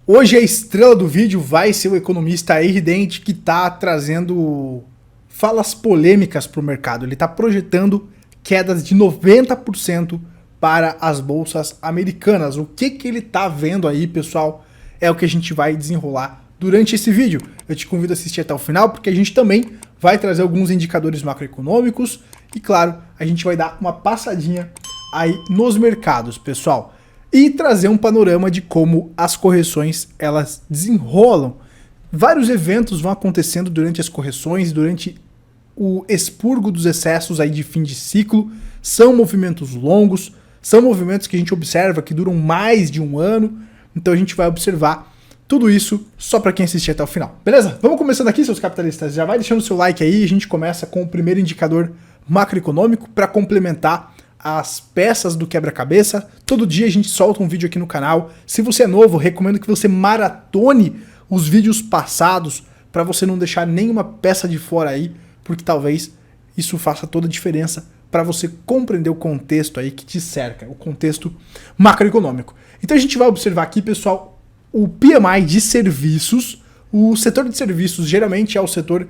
Hoje a estrela do vídeo vai ser o economista Ridente, que está trazendo falas polêmicas para o mercado. Ele está projetando quedas de 90% para as bolsas americanas. O que ele está vendo aí, pessoal, é o que a gente vai desenrolar durante esse vídeo. Eu te convido a assistir até o final, porque a gente também vai trazer alguns indicadores macroeconômicos e, claro, a gente vai dar uma passadinha aí nos mercados, pessoal. E trazer um panorama de como as correções elas desenrolam. Vários eventos vão acontecendo durante as correções, durante o expurgo dos excessos aí de fim de ciclo. São movimentos longos, são movimentos que a gente observa que duram mais de um ano. Então a gente vai observar tudo isso só para quem assistir até o final. Beleza? Vamos começando aqui, seus capitalistas. Já vai deixando o seu like aí. A gente começa com o primeiro indicador macroeconômico para complementar as peças do quebra-cabeça. Todo dia a gente solta um vídeo aqui no canal. Se você é novo, recomendo que você maratone os vídeos passados para você não deixar nenhuma peça de fora aí, porque talvez isso faça toda a diferença para você compreender o contexto aí que te cerca, o contexto macroeconômico. Então a gente vai observar aqui, pessoal, o PMI de serviços. O setor de serviços geralmente é o setor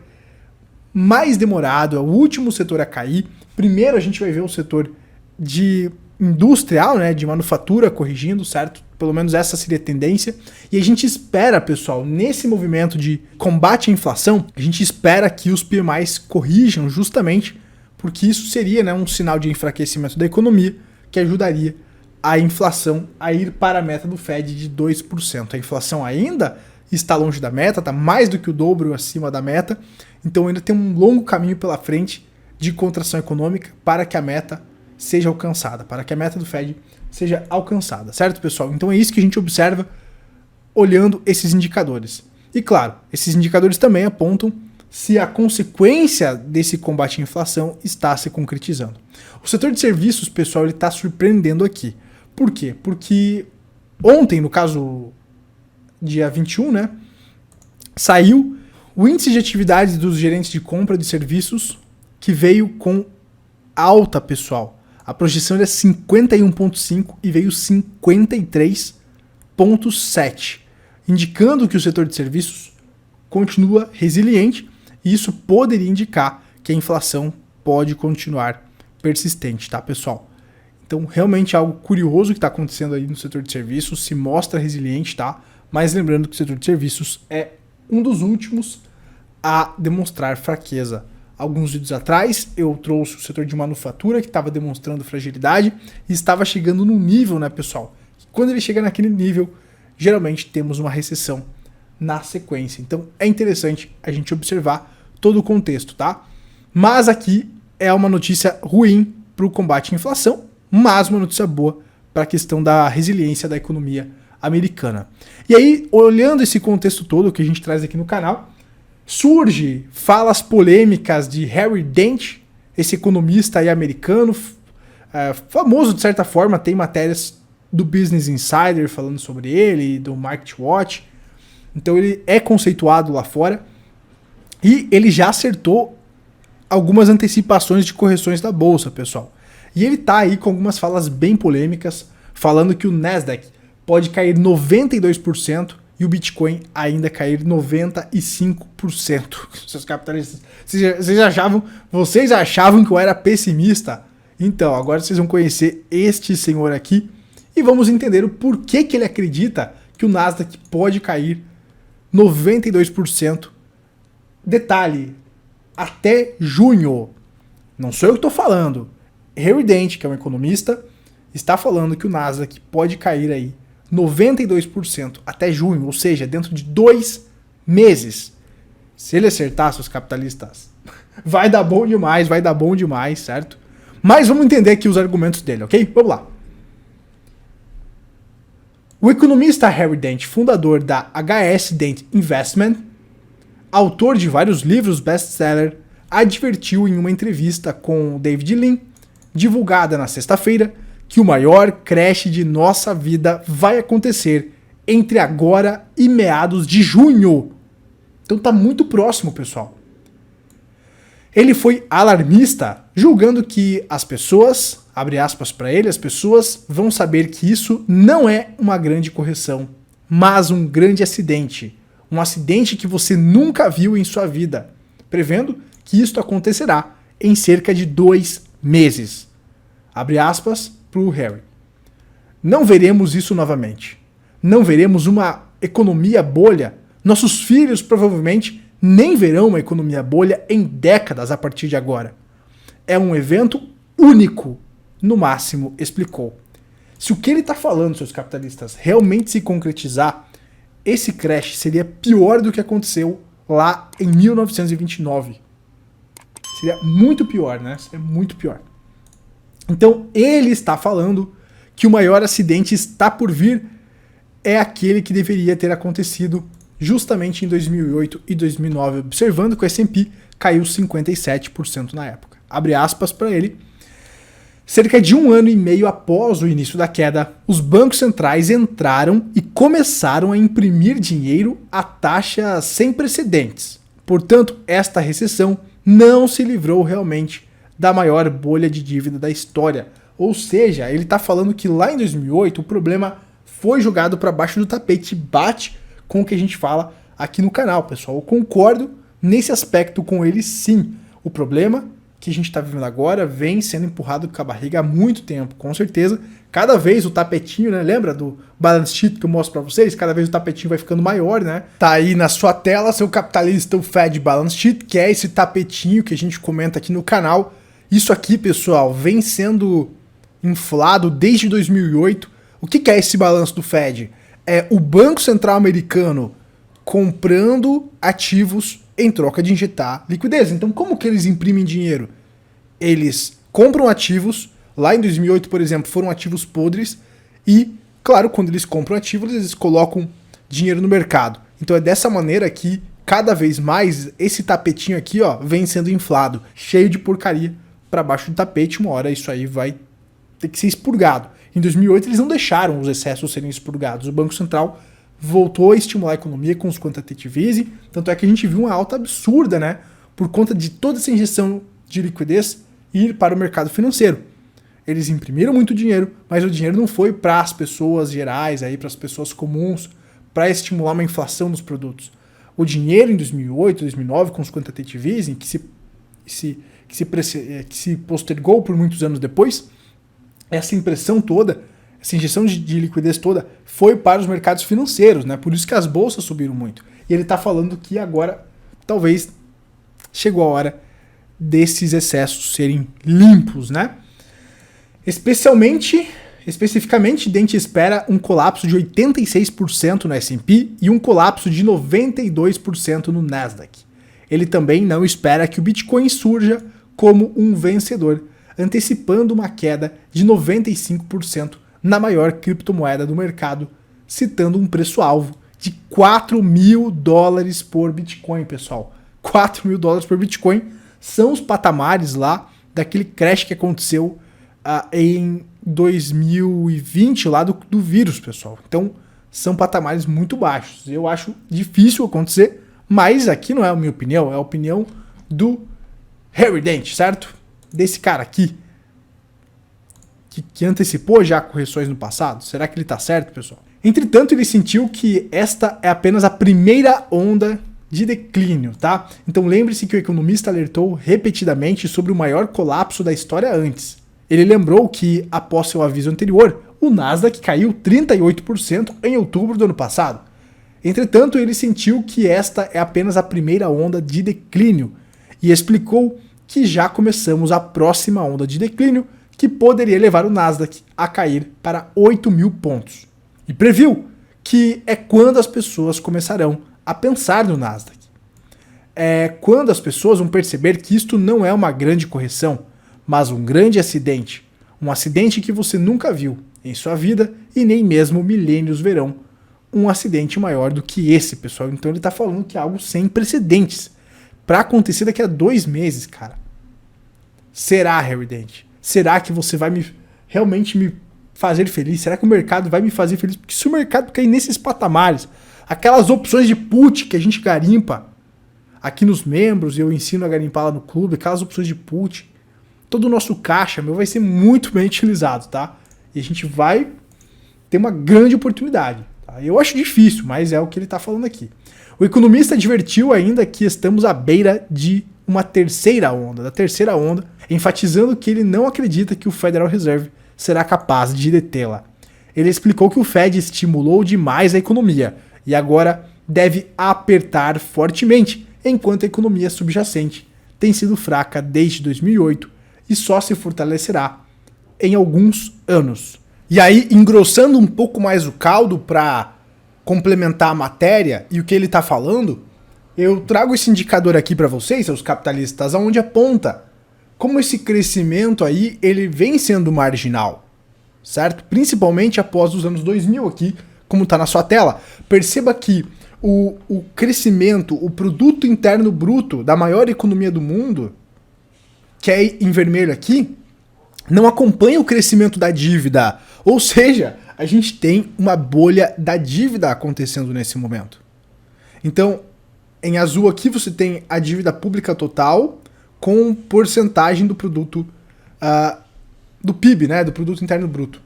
mais demorado, é o último setor a cair. Primeiro a gente vai ver o setor de industrial, né, de manufatura corrigindo, certo? Pelo menos essa seria a tendência. E a gente espera, pessoal, nesse movimento de combate à inflação, a gente espera que os PMIs corrijam justamente porque isso seria, né, um sinal de enfraquecimento da economia que ajudaria a inflação a ir para a meta do Fed de 2%. A inflação ainda está longe da meta, está mais do que o dobro acima da meta, então ainda tem um longo caminho pela frente de contração econômica para que a meta seja alcançada, para que a meta do Fed seja alcançada, certo, pessoal? Então é isso que a gente observa olhando esses indicadores. E claro, esses indicadores também apontam se a consequência desse combate à inflação está se concretizando. O setor de serviços, pessoal, ele está surpreendendo aqui. Por quê? Porque ontem, no caso, dia 21, né, saiu o índice de atividade dos gerentes de compra de serviços que veio com alta, pessoal. A projeção era 51,5 e veio 53,7, indicando que o setor de serviços continua resiliente e isso poderia indicar que a inflação pode continuar persistente, tá, pessoal? Então, realmente é algo curioso que está acontecendo aí no setor de serviços, se mostra resiliente, tá? Mas lembrando que o setor de serviços é um dos últimos a demonstrar fraqueza. Alguns vídeos atrás eu trouxe o setor de manufatura que estava demonstrando fragilidade e estava chegando num nível, né, pessoal? Quando ele chega naquele nível, geralmente temos uma recessão na sequência. Então é interessante a gente observar todo o contexto, tá? Mas aqui é uma notícia ruim para o combate à inflação, mas uma notícia boa para a questão da resiliência da economia americana. E aí, olhando esse contexto todo que a gente traz aqui no canal, surge falas polêmicas de Harry Dent, esse economista aí americano, famoso de certa forma, tem matérias do Business Insider falando sobre ele, do Market Watch, então ele é conceituado lá fora, e ele já acertou algumas antecipações de correções da bolsa, pessoal. E ele tá aí com algumas falas bem polêmicas, falando que o Nasdaq pode cair 92%, e o Bitcoin ainda cair 95%. Seus capitalistas, vocês achavam que eu era pessimista? Então, agora vocês vão conhecer este senhor aqui e vamos entender o porquê que ele acredita que o Nasdaq pode cair 92%. Detalhe, até junho. Não sou eu que estou falando. Harry Dent, que é um economista, está falando que o Nasdaq pode cair aí 92% até junho, ou seja, dentro de 2 meses. Se ele acertar, seus capitalistas, vai dar bom demais, certo? Mas vamos entender aqui os argumentos dele, ok? Vamos lá. O economista Harry Dent, fundador da HS Dent Investment, autor de vários livros best-seller, advertiu em uma entrevista com David Lean, divulgada na sexta-feira, que o maior crash de nossa vida vai acontecer entre agora e meados de junho. Então tá muito próximo, pessoal. Ele foi alarmista, julgando que as pessoas, abre aspas para ele, as pessoas vão saber que isso não é uma grande correção mas um grande acidente. Um acidente que você nunca viu em sua vida, prevendo que isto acontecerá em cerca de 2 meses. Abre aspas para o Harry. Não veremos isso novamente. Não veremos uma economia bolha. Nossos filhos provavelmente nem verão uma economia bolha em décadas a partir de agora. É um evento único, no máximo, explicou. Se o que ele está falando, seus capitalistas, realmente se concretizar, esse crash seria pior do que aconteceu lá em 1929. Seria muito pior, né? Seria muito pior. Então, ele está falando que o maior acidente está por vir, é aquele que deveria ter acontecido justamente em 2008 e 2009, observando que o S&P caiu 57% na época. Abre aspas para ele. Cerca de 1 ano e meio após o início da queda, os bancos centrais entraram e começaram a imprimir dinheiro a taxas sem precedentes. Portanto, esta recessão não se livrou realmente da maior bolha de dívida da história. Ou seja, ele está falando que lá em 2008 o problema foi jogado para baixo do tapete, bate com o que a gente fala aqui no canal, pessoal. Eu concordo nesse aspecto com ele, sim. O problema que a gente está vivendo agora vem sendo empurrado com a barriga há muito tempo, com certeza. Cada vez o tapetinho, né? Lembra do balance sheet que eu mostro para vocês? Cada vez o tapetinho vai ficando maior, né? Tá aí na sua tela, seu capitalista, o Fed Balance Sheet, que é esse tapetinho que a gente comenta aqui no canal. Isso aqui, pessoal, vem sendo inflado desde 2008. O que é esse balanço do Fed? É o Banco Central Americano comprando ativos em troca de injetar liquidez. Então, como que eles imprimem dinheiro? Eles compram ativos, lá em 2008, por exemplo, foram ativos podres e, claro, quando eles compram ativos, eles colocam dinheiro no mercado. Então é dessa maneira que, cada vez mais, esse tapetinho aqui, ó, vem sendo inflado, cheio de porcaria para baixo do tapete. Uma hora isso aí vai ter que ser expurgado. Em 2008, eles não deixaram os excessos serem expurgados. O Banco Central voltou a estimular a economia com os quantitative easing, tanto é que a gente viu uma alta absurda, né, por conta de toda essa injeção de liquidez ir para o mercado financeiro. Eles imprimiram muito dinheiro, mas o dinheiro não foi para as pessoas gerais, para as pessoas comuns, para estimular uma inflação dos produtos. O dinheiro em 2008, 2009, com os quantitative easing, que se postergou por muitos anos depois, essa impressão toda, essa injeção de liquidez toda foi para os mercados financeiros, né? Por isso que as bolsas subiram muito. E ele está falando que agora talvez chegou a hora desses excessos serem limpos, né? Especificamente, Dente espera um colapso de 86% no S&P e um colapso de 92% no Nasdaq. Ele também não espera que o Bitcoin surja como um vencedor, antecipando uma queda de 95% na maior criptomoeda do mercado, citando um preço-alvo de $4.000 por Bitcoin, pessoal. $4.000 por Bitcoin são os patamares lá daquele crash que aconteceu em 2020, lá do vírus, pessoal. Então, são patamares muito baixos. Eu acho difícil acontecer, mas aqui não é a minha opinião, é a opinião do Harry Dent, certo? Desse cara aqui, que antecipou já correções no passado. Será que ele tá certo, pessoal? Entretanto, ele sentiu que esta é apenas a primeira onda de declínio, tá? Então lembre-se que o economista alertou repetidamente sobre o maior colapso da história antes. Ele lembrou que, após seu aviso anterior, o Nasdaq caiu 38% em outubro do ano passado. Entretanto, ele sentiu que esta é apenas a primeira onda de declínio e explicou que já começamos a próxima onda de declínio, que poderia levar o Nasdaq a cair para 8.000 pontos. E previu que é quando as pessoas começarão a pensar no Nasdaq. É quando as pessoas vão perceber que isto não é uma grande correção, mas um grande acidente. Um acidente que você nunca viu em sua vida e nem mesmo milênios verão um acidente maior do que esse, pessoal. Então ele está falando que é algo sem precedentes para acontecer daqui a 2 meses, cara. Será, Harry Dent? Será que você vai realmente me fazer feliz? Será que o mercado vai me fazer feliz? Porque se o mercado cair nesses patamares, aquelas opções de put que a gente garimpa aqui nos membros, e eu ensino a garimpar lá no clube, aquelas opções de put, todo o nosso caixa, vai ser muito bem utilizado, tá? E a gente vai ter uma grande oportunidade, tá? Eu acho difícil, mas é o que ele está falando aqui. O economista advertiu ainda que estamos à beira de uma terceira onda, enfatizando que ele não acredita que o Federal Reserve será capaz de detê-la. Ele explicou que o Fed estimulou demais a economia e agora deve apertar fortemente, enquanto a economia subjacente tem sido fraca desde 2008 e só se fortalecerá em alguns anos. E aí, engrossando um pouco mais o caldo para complementar a matéria e o que ele está falando, eu trago esse indicador aqui para vocês, seus capitalistas, onde aponta como esse crescimento aí ele vem sendo marginal, certo? Principalmente após os anos 2000 aqui, como está na sua tela. Perceba que o crescimento, o produto interno bruto da maior economia do mundo, que é em vermelho aqui, não acompanha o crescimento da dívida. Ou seja, a gente tem uma bolha da dívida acontecendo nesse momento. Então, em azul aqui você tem a dívida pública total com porcentagem do produto do PIB, né, do produto interno bruto.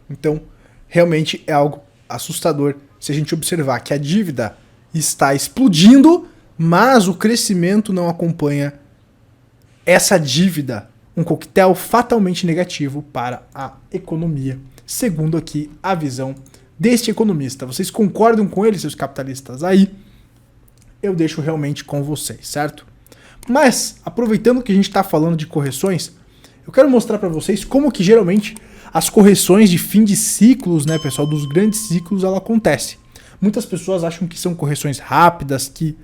Então, realmente é algo assustador se a gente observar que a dívida está explodindo, mas o crescimento não acompanha essa dívida, um coquetel fatalmente negativo para a economia, segundo aqui a visão deste economista. Vocês concordam com ele, seus capitalistas? Aí eu deixo realmente com vocês, certo? Mas, aproveitando que a gente está falando de correções, eu quero mostrar para vocês como que geralmente as correções de fim de ciclos, né, pessoal, dos grandes ciclos, ela acontece. Muitas pessoas acham que são correções rápidas, que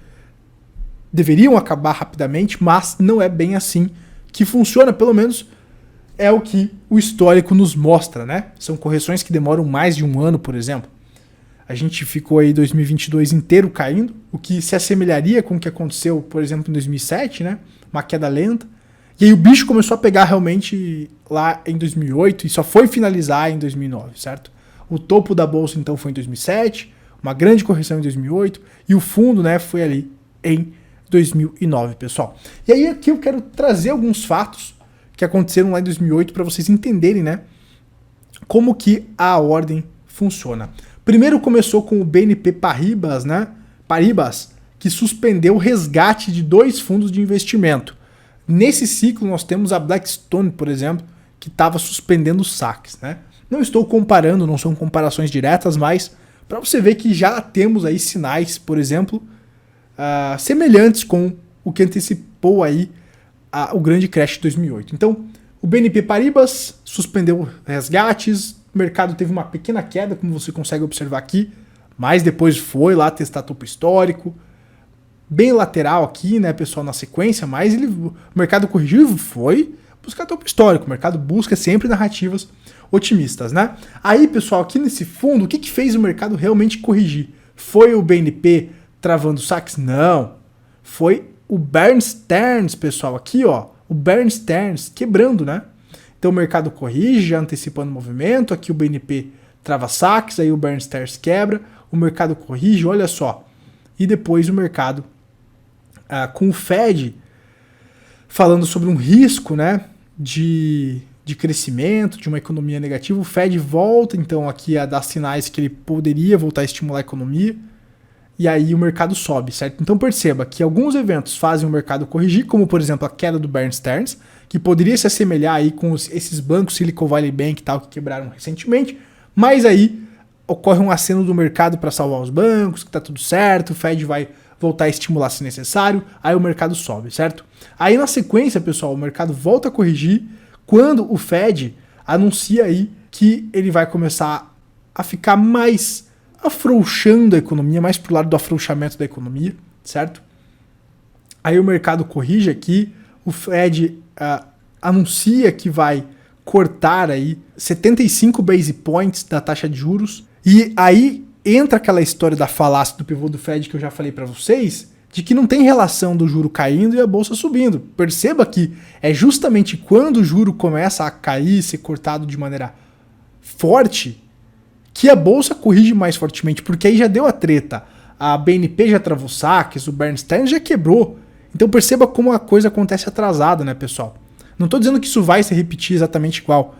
deveriam acabar rapidamente, mas não é bem assim que funciona, pelo menos é o que o histórico nos mostra, né? São correções que demoram mais de um ano, por exemplo. A gente ficou aí 2022 inteiro caindo, o que se assemelharia com o que aconteceu, por exemplo, em 2007, né? Uma queda lenta. E aí o bicho começou a pegar realmente lá em 2008 e só foi finalizar em 2009, certo? O topo da bolsa então foi em 2007, uma grande correção em 2008 e o fundo, né, foi ali em 2009, pessoal. E aí aqui eu quero trazer alguns fatos que aconteceram lá em 2008 para vocês entenderem, né, como que a ordem funciona. Primeiro começou com o BNP Paribas, né, que suspendeu o resgate de 2 fundos de investimento. Nesse ciclo nós temos a Blackstone, por exemplo, que estava suspendendo os saques, né? Não estou comparando, não são comparações diretas, mas para você ver que já temos aí sinais, por exemplo, semelhantes com o que antecipou aí o grande crash de 2008. Então, o BNP Paribas suspendeu resgates, o mercado teve uma pequena queda, como você consegue observar aqui, mas depois foi lá testar topo histórico, bem lateral aqui, né, pessoal, na sequência, mas o mercado corrigiu, foi buscar topo histórico. O mercado busca sempre narrativas otimistas, né? Aí, pessoal, aqui nesse fundo, o que fez o mercado realmente corrigir? Foi o BNP travando saques? Não. Foi o Bear Stearns, pessoal, aqui, ó, o Bear Stearns quebrando, né? Então o mercado corrige, já antecipando o movimento, aqui o BNP trava saques, aí o Bear Stearns quebra, o mercado corrige, olha só. E depois o mercado, com o Fed falando sobre um risco, né, de crescimento, de uma economia negativa, o Fed volta então aqui a dar sinais que ele poderia voltar a estimular a economia, e aí o mercado sobe, certo? Então perceba que alguns eventos fazem o mercado corrigir, como por exemplo a queda do Bear Stearns, que poderia se assemelhar aí com esses bancos Silicon Valley Bank e tal, que quebraram recentemente, mas aí ocorre um aceno do mercado para salvar os bancos, que tá tudo certo, o Fed vai voltar a estimular se necessário, aí o mercado sobe, certo? Aí na sequência, pessoal, o mercado volta a corrigir quando o Fed anuncia aí que ele vai começar a ficar mais afrouxando a economia, mais pro lado do afrouxamento da economia, certo? Aí o mercado corrige aqui, o Fed anuncia que vai cortar aí 75 base points da taxa de juros, e aí entra aquela história da falácia do pivô do Fed que eu já falei para vocês, de que não tem relação do juro caindo e a bolsa subindo. Perceba que é justamente quando o juro começa a cair, ser cortado de maneira forte, que a bolsa corrige mais fortemente, porque aí já deu a treta. A BNP já travou saques, o Bear Stearns já quebrou. Então perceba como a coisa acontece atrasada, né, pessoal? Não estou dizendo que isso vai se repetir exatamente igual,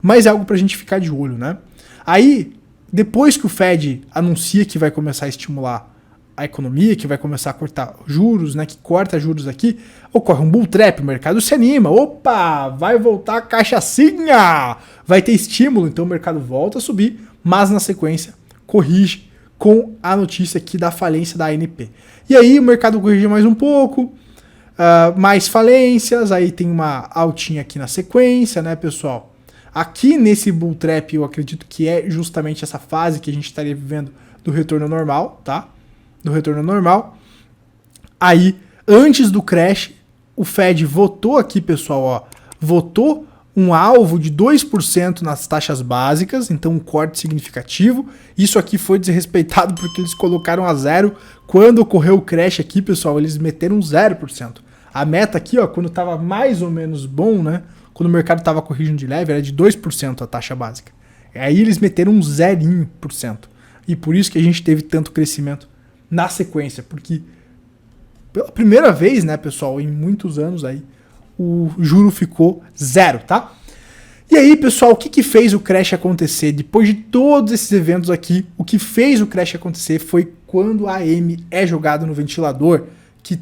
mas é algo para a gente ficar de olho, né? Aí depois que o Fed anuncia que vai começar a estimular a economia, que vai começar a cortar juros, né, que corta juros aqui, ocorre um bull trap, o mercado se anima, opa, vai voltar a cachaçinha, vai ter estímulo, então o mercado volta a subir, mas na sequência corrige com a notícia aqui da falência da ANP. E aí o mercado corrige mais um pouco, mais falências, aí tem uma altinha aqui na sequência, né, pessoal? Aqui nesse bull trap eu acredito que é justamente essa fase que a gente estaria vivendo do retorno normal, tá? Do retorno normal. Aí, antes do crash, o Fed votou aqui, pessoal, ó, votou um alvo de 2% nas taxas básicas, então um corte significativo. Isso aqui foi desrespeitado porque eles colocaram a zero. Quando ocorreu o crash aqui, pessoal, eles meteram 0%. A meta aqui, ó, quando estava mais ou menos bom, né, quando o mercado estava corrigindo de leve, era de 2% a taxa básica. Aí eles meteram 0%. E por isso que a gente teve tanto crescimento na sequência, porque pela primeira vez, né, pessoal, em muitos anos aí, o juro ficou 0, tá? E aí, pessoal, o que fez o crash acontecer? Depois de todos esses eventos aqui, o que fez o crash acontecer foi quando a AM é jogada no ventilador, que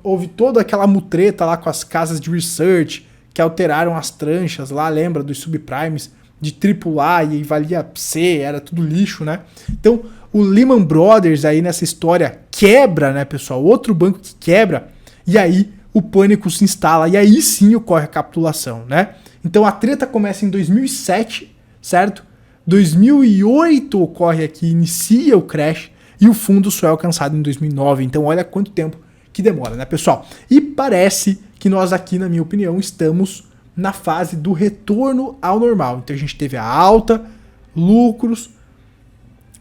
houve toda aquela mutreta lá com as casas de research, que alteraram as tranchas lá, lembra dos subprimes, de AAA e valia C, era tudo lixo, né? Então, o Lehman Brothers aí nessa história quebra, né, pessoal? Outro banco que quebra, e aí o pânico se instala, e aí sim ocorre a capitulação, né? Então a treta começa em 2007, certo? 2008 ocorre aqui, inicia o crash, e o fundo só é alcançado em 2009. Então olha quanto tempo que demora, né, pessoal? E parece que nós aqui, na minha opinião, estamos na fase do retorno ao normal. Então a gente teve a alta, lucros,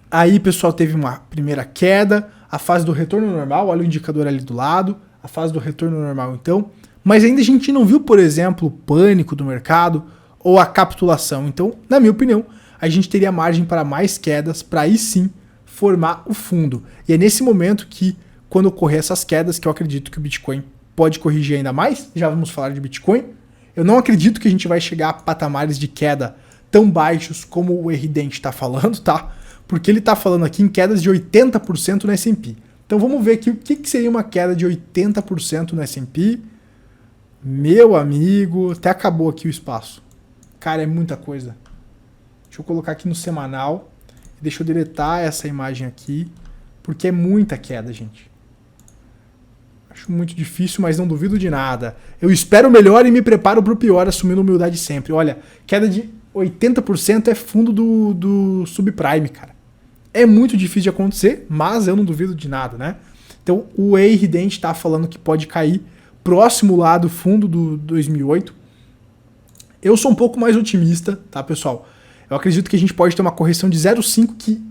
aí, pessoal, teve uma primeira queda, a fase do retorno normal, olha o indicador ali do lado, a fase do retorno normal então, mas ainda a gente não viu, por exemplo, o pânico do mercado ou a capitulação. Então, na minha opinião, a gente teria margem para mais quedas, para aí sim formar o fundo. E é nesse momento que, quando ocorrer essas quedas, que eu acredito que o Bitcoin pode corrigir ainda mais, já vamos falar de Bitcoin. Eu não acredito que a gente vai chegar a patamares de queda tão baixos como o Eridente está falando, tá? Porque ele está falando aqui em quedas de 80% no S&P. Então vamos ver aqui o que seria uma queda de 80% no S&P. Meu amigo, até acabou aqui o espaço. Cara, é muita coisa. Deixa eu colocar aqui no semanal. Deixa eu deletar essa imagem aqui, porque é muita queda, gente. Acho muito difícil, mas não duvido de nada. Eu espero o melhor e me preparo para o pior, assumindo humildade sempre. Olha, queda de 80% é fundo do subprime, cara. É muito difícil de acontecer, mas eu não duvido de nada, né? Então o Eridente está falando que pode cair próximo lá do fundo do 2008. Eu sou um pouco mais otimista, tá, pessoal? Eu acredito que a gente pode ter uma correção de 0,5 que,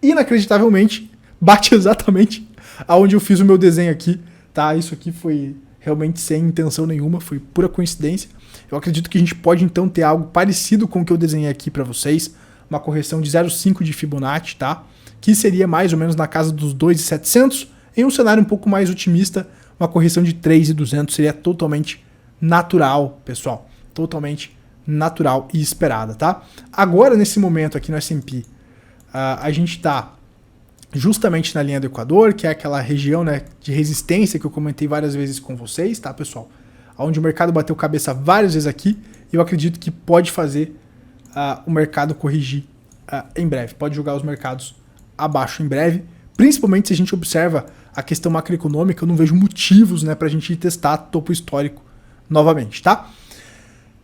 inacreditavelmente, bate exatamente aonde eu fiz o meu desenho aqui, tá? Isso aqui foi realmente sem intenção nenhuma, foi pura coincidência. Eu acredito que a gente pode então ter algo parecido com o que eu desenhei aqui para vocês, uma correção de 0,5 de Fibonacci, tá? Que seria mais ou menos na casa dos 2.700. Em um cenário um pouco mais otimista, uma correção de 3.200 seria totalmente natural, pessoal. Totalmente natural e esperada, tá? Agora, nesse momento aqui no S&P, a gente está justamente na linha do Equador, que é aquela região, né, de resistência que eu comentei várias vezes com vocês, tá, pessoal? Onde o mercado bateu cabeça várias vezes aqui, e eu acredito que pode fazer o mercado corrigir em breve. Pode jogar os mercados abaixo em breve, principalmente se a gente observa a questão macroeconômica. Eu não vejo motivos, né, para a gente testar topo histórico novamente, tá?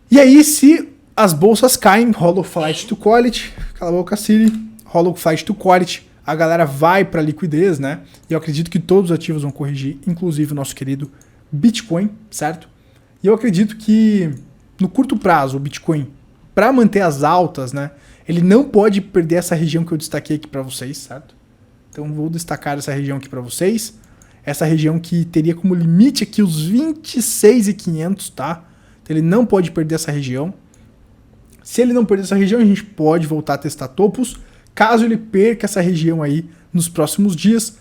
E aí, se as bolsas caem, rola o flight to quality, cala a boca, Siri, rola o flight to quality, a galera vai para liquidez, né? E eu acredito que todos os ativos vão corrigir, inclusive o nosso querido Bitcoin, certo? E eu acredito que no curto prazo o Bitcoin, para manter as altas, né, ele não pode perder essa região que eu destaquei aqui para vocês, certo? Então vou destacar essa região aqui para vocês. Essa região que teria como limite aqui os 26.500, tá? Então ele não pode perder essa região. Se ele não perder essa região, a gente pode voltar a testar topos. Caso ele perca essa região aí nos próximos dias,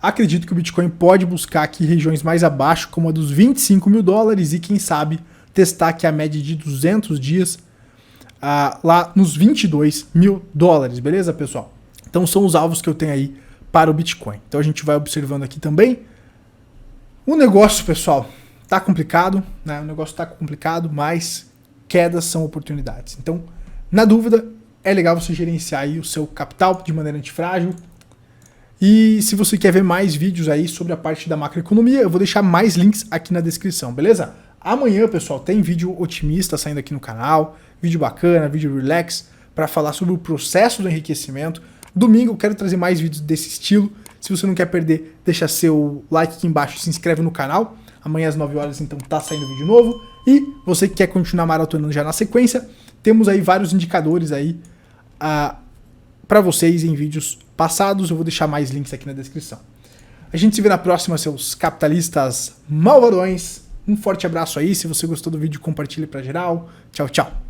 acredito que o Bitcoin pode buscar aqui regiões mais abaixo, como a dos 25 mil dólares, e quem sabe testar aqui a média de 200 dias lá nos 22 mil dólares, beleza, pessoal? Então são os alvos que eu tenho aí para o Bitcoin. Então a gente vai observando aqui também. O negócio, pessoal, tá complicado, né? O negócio tá complicado, mas quedas são oportunidades. Então, na dúvida, é legal você gerenciar aí o seu capital de maneira antifrágil. E se você quer ver mais vídeos aí sobre a parte da macroeconomia, eu vou deixar mais links aqui na descrição, beleza? Amanhã, pessoal, tem vídeo otimista saindo aqui no canal, vídeo bacana, vídeo relax, para falar sobre o processo do enriquecimento. Domingo eu quero trazer mais vídeos desse estilo. Se você não quer perder, deixa seu like aqui embaixo e se inscreve no canal. Amanhã às 9 horas, então, tá saindo vídeo novo. E você que quer continuar maratonando já na sequência, temos aí vários indicadores aí para vocês em vídeos passados. Eu vou deixar mais links aqui na descrição. A gente se vê na próxima, seus capitalistas malvadões. Um forte abraço aí. Se você gostou do vídeo, compartilhe para geral. Tchau, tchau.